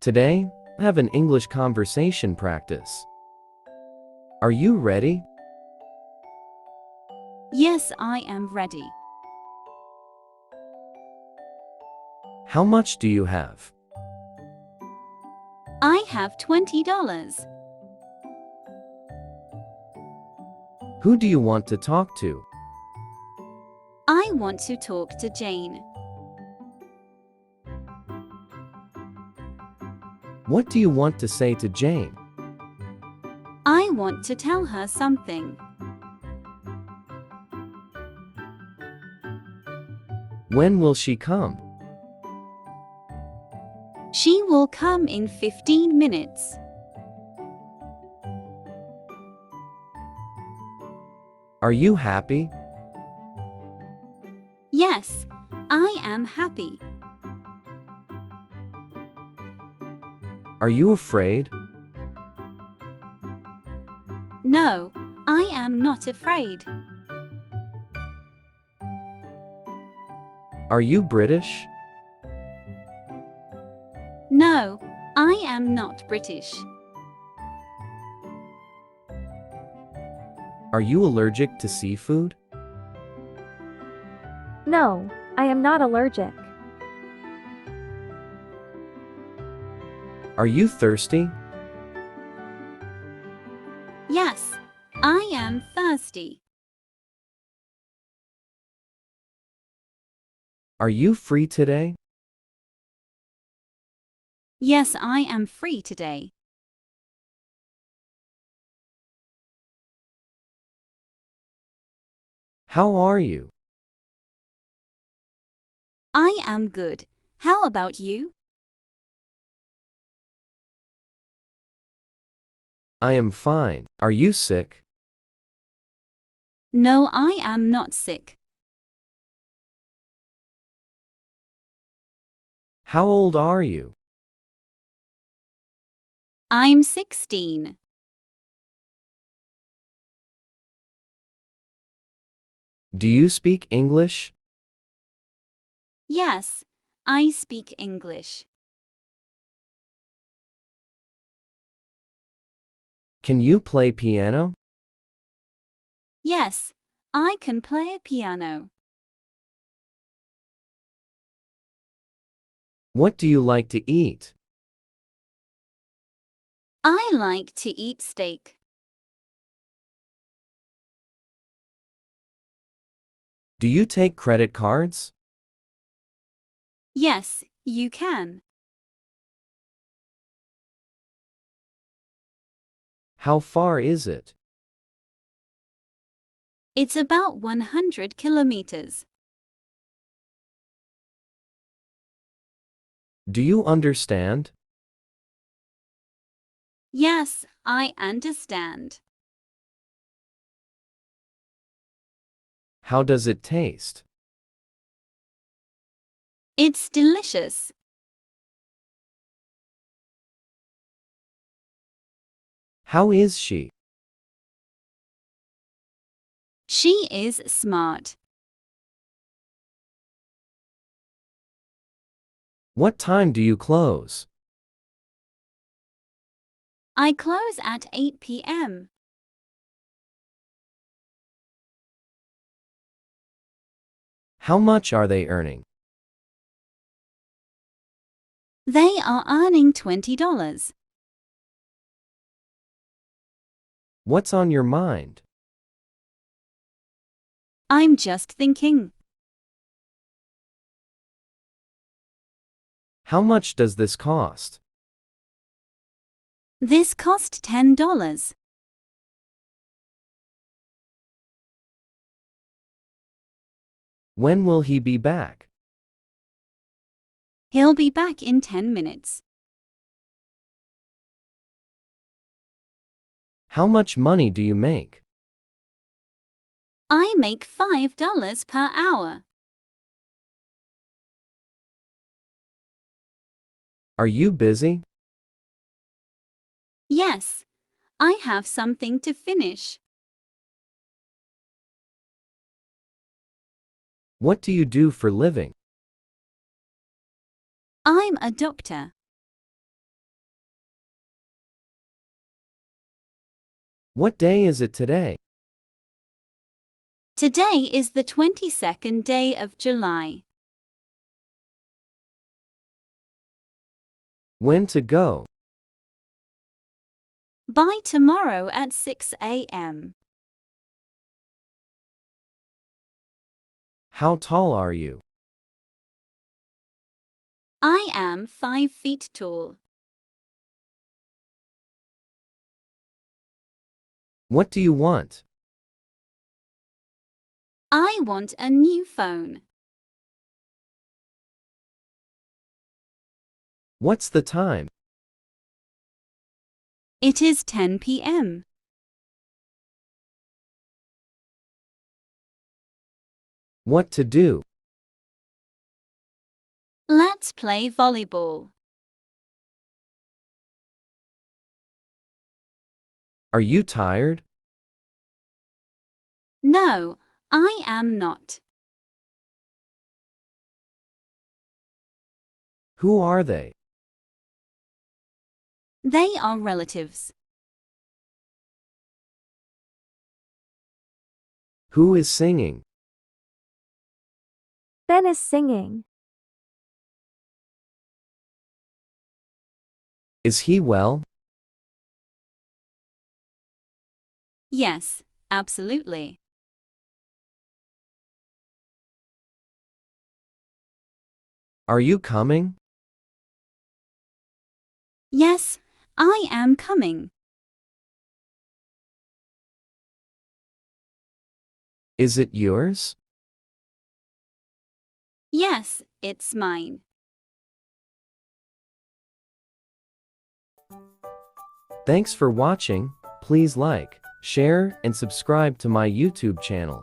Today, have an English conversation practice. Are you ready? Yes, I am ready. How much do you have? I have $20. Who do you want to talk to? I want to talk to Jane. What do you want to say to Jane? I want to tell her something. When will she come? She will come in 15 minutes. Are you happy? Yes, I am happy. Are you afraid? No, I am not afraid. Are you British? No, I am not British. Are you allergic to seafood? No, I am not allergic. Are you thirsty? Yes, I am thirsty. Are you free today? Yes, I am free today. How are you? I am good. How about you? I am fine. Are you sick? No, I am not sick. How old are you? I'm 16. Do you speak English? Yes, I speak English. Can you play piano? Yes, I can play a piano. What do you like to eat? I like to eat steak. Do you take credit cards? Yes, you can. How far is it? It's about 100 kilometers. Do you understand? Yes, I understand. How does it taste? It's delicious. How is she? She is smart. What time do you close? I close at 8 p.m. How much are they earning? They are earning $20. What's on your mind? I'm just thinking. How much does this cost? This cost $10. When will he be back? He'll be back in 10 minutes. How much money do you make? I make $5 per hour. Are you busy? Yes, I have something to finish. What do you do for living? I'm a doctor. What day is it today? Today is the 22nd day of July. When to go? By tomorrow at 6 a.m. How tall are you? I am 5 feet tall. What do you want? I want a new phone. What's the time? It is 10 p.m. What to do? Let's play volleyball. Are you tired? No, I am not. Who are they? They are relatives. Who is singing? Ben is singing. Is he well? Yes, absolutely. Are you coming? Yes, I am coming. Is it yours? Yes, it's mine. Thanks for watching. Please like, share, and subscribe to my YouTube channel.